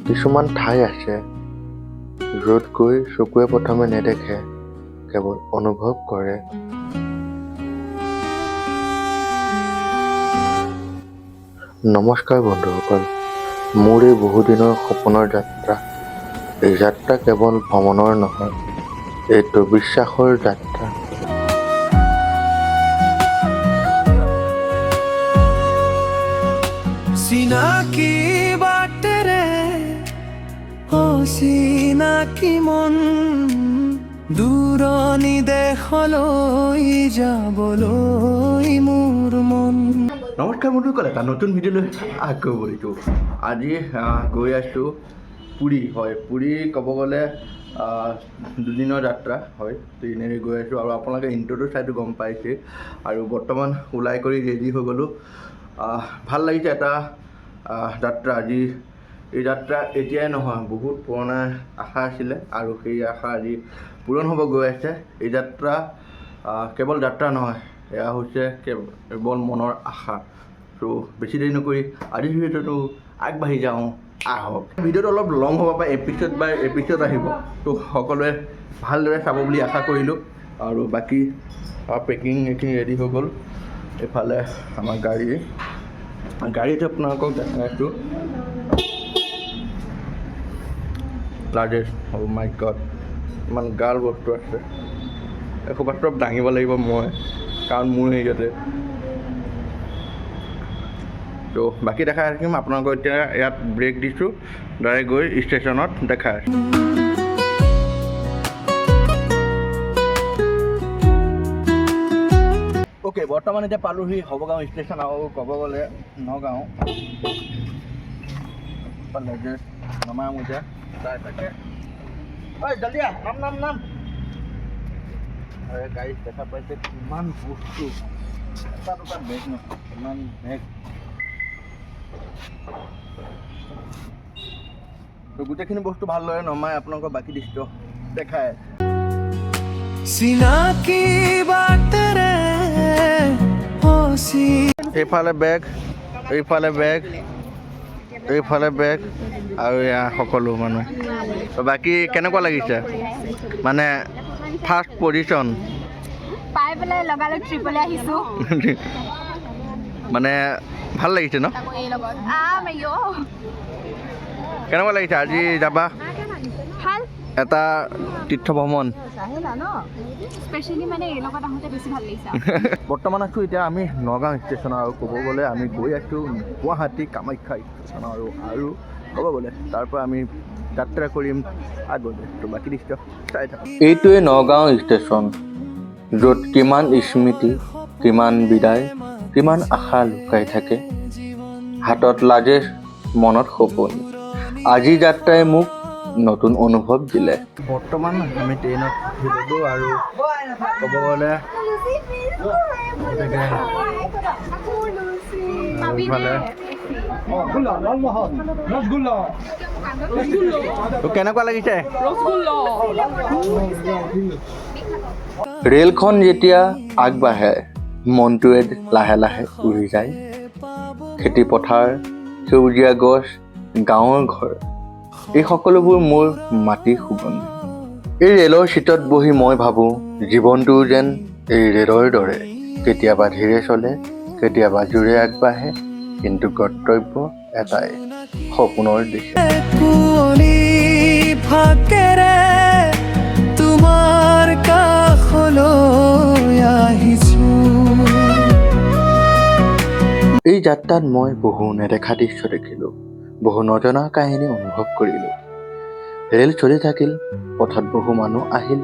কিছুমান ঠাই আছে য'ত গৈ চকুৱে প্ৰথমে নেদেখে, কেৱল অনুভৱ কৰে। নমস্কাৰ বন্ধুসকল, মোৰ এই বহুদিনৰ সপোনৰ যাত্ৰা। এই যাত্ৰা কেৱল ভ্ৰমণৰ নহয়, এইটো বিশ্বাসৰ যাত্ৰা। চিনাকি বাটেৰে চিনাকি মন, দূৰণি দেশলৈ যাবলৈ মোৰ মন। নমস্কাৰ বন্ধুসকল, এটা নতুন ভিডিঅ'লৈ আকৌ বহিছোঁ। আজি গৈ আছোঁ পুৰী। হয়, পুৰী ক'ব গ'লে দুদিনৰ যাত্ৰা হয়, ট্ৰেইনেৰে গৈ আছোঁ আৰু আপোনালোকে ইণ্ট্ৰ'টো চাইটো গম পাইছে। আৰু বৰ্তমান ওলাই কৰি ৰেডি হৈ গ'লোঁ। ভাল লাগিছে এটা যাত্ৰা। আজি এই যাত্ৰা এতিয়াই নহয়, বহুত পুৰণা আশা আছিলে আৰু সেই আশা আজি পূৰণ হ'ব গৈ আছে। এই যাত্ৰা কেৱল যাত্ৰা নহয়, এয়া হৈছে কেৱল মনৰ আশা। ত' বেছি দেৰি নকৰি আজিৰ ভিডিঅ'টো আগবাঢ়ি যাওঁ, আহক। ভিডিঅ'টো অলপ লং হ'ব পাৰে, এপিছ'ড বাই এপিছ'ড আহিব, ত' সকলোৱে ভালদৰে চাব বুলি আশা কৰিলোঁ। আৰু বাকী পেকিং এইখিনি ৰেডি হৈ গ'ল। এইফালে আমাৰ গাড়ীত আপোনালোকক দেখাইছোঁ লাগেজ। অ' মাই গড, ইমান গাল বস্তু আছে। এসোপা চব দাঙিব লাগিব মই, কাৰণ মোৰ হেৰিয়তে। ত' বাকী দেখাই থাকিম আপোনালোকক। এতিয়া ইয়াত ব্ৰেক দিছোঁ, ডাইৰেক্ট গৈ ষ্টেচনত দেখাই আছোঁ। অ'কে, বৰ্তমান এতিয়া পালোহি হবগাঁও ষ্টেচন, আৰু ক'ব গ'লে নগাঁও। লাগেজ নমাম এতিয়া, তাকে ঐ জল্দি নাম। গাড়ীত দেখা পাইছে কিমান বস্তু, এটা দুটা বেগ নহয়, কিমান বেগ। তো গোটেইখিনি বস্তু ভালদৰে নমাই আপোনালোকৰ বাকী দৃশ্য দেখায়। চিনাকি বাটেৰে এইফালে বেগ, এইফালে বেগ, এইফালে বেগ, আৰু এয়া সকলো মানুহ। বাকী কেনেকুৱা লাগিছে? মানে ফাৰ্ষ্ট পজিশ্যন পাই পেলাই লগালগ ট্ৰিপলৈ আহিছোঁ। মানে ভাল লাগিছে ন? কেনেকুৱা লাগিছে আজি যাবা ভাল এটা তীৰ্থ ভ্ৰমণ? স্পেচিয়েলি মানে এই লগত আহোঁতে বেছি ভাল লাগিছে। বৰ্তমান আছোঁ এতিয়া আমি নগাঁও ষ্টেচন, আৰু ক'ব গ'লে আমি গৈ আছোঁ গুৱাহাটী কামাখ্যা ষ্টেচন, আৰু ক'ব গ'লে তাৰ পৰা আমি যাত্ৰা কৰিম আগলৈ। তো বাকী দৃশ্য চাই থাকোঁ। এইটোৱে নগাঁও ষ্টেচন, য'ত কিমান স্মৃতি, কিমান বিদায়, কিমান আশা লুকাই থাকে। হাতত লাগেজ, মনত সপোন। আজি যাত্ৰাই মোক নতুন অনুভৱ দিলে। বৰ্তমান আমি ট্ৰেইনত উঠি গ'লোঁ, আৰু ক'ব গ'লে ইফালে কেনেকুৱা লাগিছে? ৰেলখন যেতিয়া আগবাঢ়ে, মনটোৱে লাহে লাহে উৰি যায়। খেতি পথাৰ, সেউজীয়া গছ, গাঁৱৰ ঘৰ, এই সকলোবোৰ মোৰ মাটিৰ সুগন্ধি। এই ৰেলৰ চিটত বহি মই ভাবোঁ, জীৱনটোও যেন এই ৰেলৰ দৰে, কেতিয়াবা ধীৰে চলে, কেতিয়াবা জোৰে আগবাঢ়ে, কিন্তু গন্তব্য এটাই, সপোনৰ দিশে। তোমাৰ কাষলৈ আহিছোঁ। এই যাত্ৰাত মই বহু নেদেখা দৃশ্য দেখিলোঁ, বহু নজনা কাহিনী অনুভৱ কৰিলোঁ। ৰেল চলি থাকিল, পথত বহু মানুহ আহিল,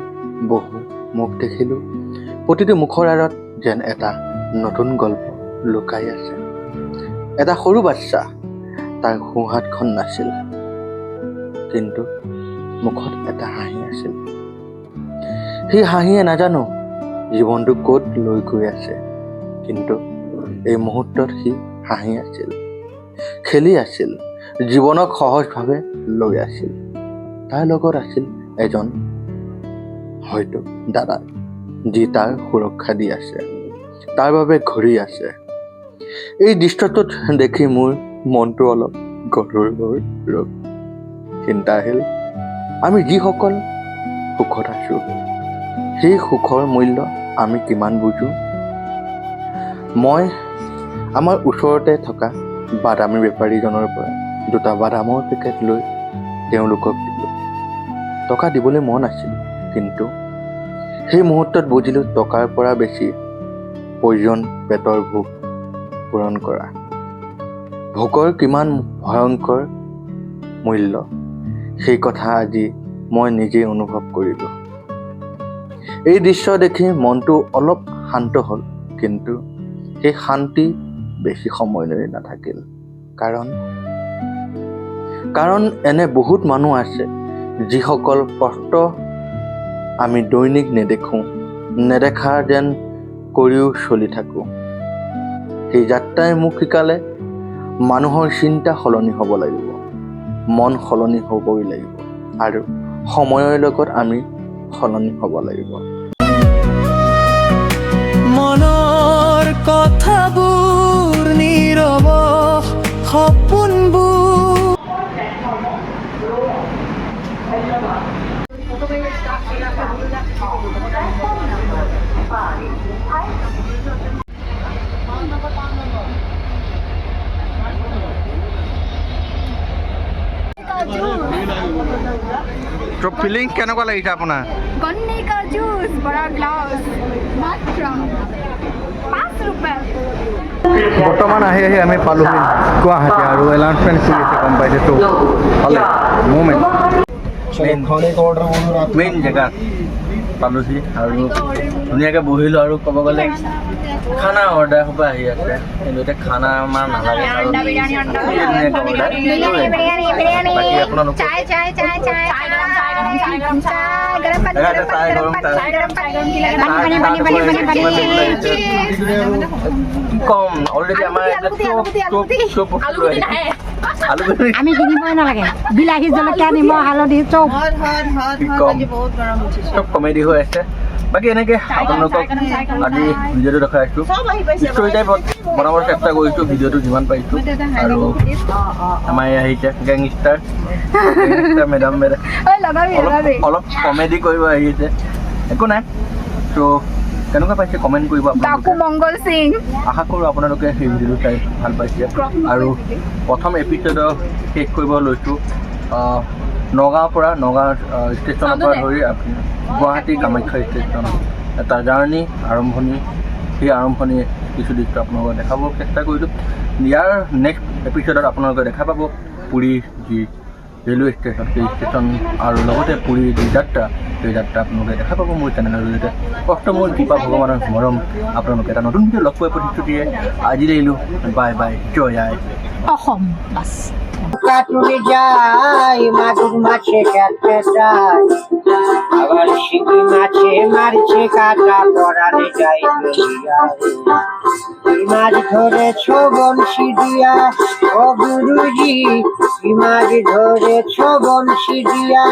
বহু মুখ দেখিলোঁ। প্ৰতিটো মুখৰ আঁৰত যেন এটা নতুন গল্প লুকাই আছে। এটা সৰু বাচ্চা, তাৰ সোঁহাতখন নাছিল, কিন্তু মুখত এটা হাঁহি আছিল। সেই হাঁহিয়ে নাজানো জীৱনটো ক'ত লৈ গৈ আছে, কিন্তু এই মুহূৰ্তত সি হাঁহি আছিল, খেলি আছিল, জীৱনক সহজভাৱে লৈ আছিল। তাৰ লগত আছিল এজন হয়তো দাদা, যি তাৰ সুৰক্ষা দি আছে, তাৰ বাবে ঘূৰি আছে। এই দৃশ্যটোত দেখি মোৰ মনটো অলপ গধুৰ হৈ ৰ'ল। চিন্তা আহিল আমি যিসকল সুখত আছোঁ সেই সুখৰ মূল্য আমি কিমান বুজোঁ। মই আমাৰ ওচৰতে থকা বাদামী বেপাৰীজনৰ পৰা দুটা বাদামৰ পেকেট লৈ তেওঁলোকক দিলোঁ। টকা দিবলৈ মন আছিল, কিন্তু সেই মুহূৰ্তত বুজিলোঁ টকাৰ পৰা বেছি প্ৰয়োজন পেটৰ ভোক পূৰণ কৰা। ভোকৰ কিমান ভয়ংকৰ মূল্য সেই কথা আজি মই নিজেই অনুভৱ কৰিলোঁ। এই দৃশ্য দেখি মনটো অলপ শান্ত হ'ল, কিন্তু সেই শান্তি বেছি সময়লৈ নাথাকিল। কাৰণ এনে বহুত মানুহ আছে যিসকল কষ্ট আমি দৈনিক নেদেখা যেন কৰিও চলি থাকোঁ। সেই যাত্ৰাই মোক শিকালে মানুহৰ চিন্তা সলনি হ'ব লাগিব, মন সলনি হ'বই লাগিব আৰু সময়ৰ লগত আমি সলনি হ'ব লাগিব। মনৰ কথাবোৰ নীৰৱ সপোনবোৰ তো ফিলিং কেনেকুৱা লাগিছে আপোনাৰ? गन्ने का जूस बड़ा ग्लास मात्र 5 रुपये। বৰ্তমান আহি আমি পালোহি গুৱাহাটী আৰু এনাউন্সমেণ্ট কৰি আছে, গম পাইছে তো ভালে মুভমেণ্ট মেইন জেগাত পালোহি আৰু ধুনীয়াকৈ বহিলোঁ। আৰু ক'ব গ'লে খানা অৰ্ডাৰ হ'ব আহি আছে, কিন্তু এতিয়া খানা আমাৰ নালাগে আৰু ধুনীয়াকৈ অৰ্ডাৰ বাকী আপোনালোকক चाय चाय चाय चाय गरम चाय गरम पानी गरम पानी गरम पानी কি ক'ম, অলৰেডি আমাৰ আমি কিনিবই নালাগে, বিলাহী জলকীয়া নিমখ হালধি চব কি ক'ম, চব কমেডি হৈ আছে। বাকী এনেকৈ আপোনালোকক আজি ভিডিঅ'টো দেখাই আছোঁ, ষ্টৰি টাইপত বনাবৰ চেষ্টা কৰিছোঁ ভিডিঅ'টো যিমান পাৰিছোঁ। আৰু আমাৰ এই আহিছে গেংষ্টাৰ মেডাম অলপ কমেডি কৰিব আহিছে, একো নাই। ত' কেনেকুৱা পাইছে কমেণ্ট কৰিব আপোনালোকে। मंगल सिंह আশা কৰোঁ আপোনালোকে সেই ভিডিঅ'টো চাই ভাল পাইছে। আৰু প্ৰথম এপিছ'ডৰ শেষ কৰিব লৈছোঁ নগাঁৱৰ পৰা, নগাঁও ষ্টেচনৰ পৰা ধৰি গুৱাহাটী কামাখ্যা ষ্টেচন এটা জাৰ্ণি আৰম্ভণি, সেই আৰম্ভণি কিছু দৃশ্য আপোনালোকক দেখাবৰ চেষ্টা কৰিলোঁ। ইয়াৰ নেক্সট এপিছ'ডত আপোনালোকে দেখা পাব পুৰীৰ যি ৰেলৱে ষ্টেচন, সেই ষ্টেচন আৰু লগতে পুৰীৰ যি যাত্ৰা, সেই যাত্ৰা আপোনালোকে দেখা পাব মোৰ চেনেলৰ জৰিয়তে। কষ্টমূল কৃপা ভগৱানৰ মৰম আপোনালোকে এটা নতুন ভিডিঅ' লগ পোৱাৰ প্ৰতিশ্ৰুতিৰে আজি দিলোঁ বাই বাই, জয় আই অসম বাছ। কাটুলি যাই মাগুর মাছে খেতে যাই, আবার শিঙি মাছে মারছে কাটা পরানে যাই মাছ ধরেছ বংশী দিয়া, ও গুরুজি মাছ ধরেছ বংশী দিয়া।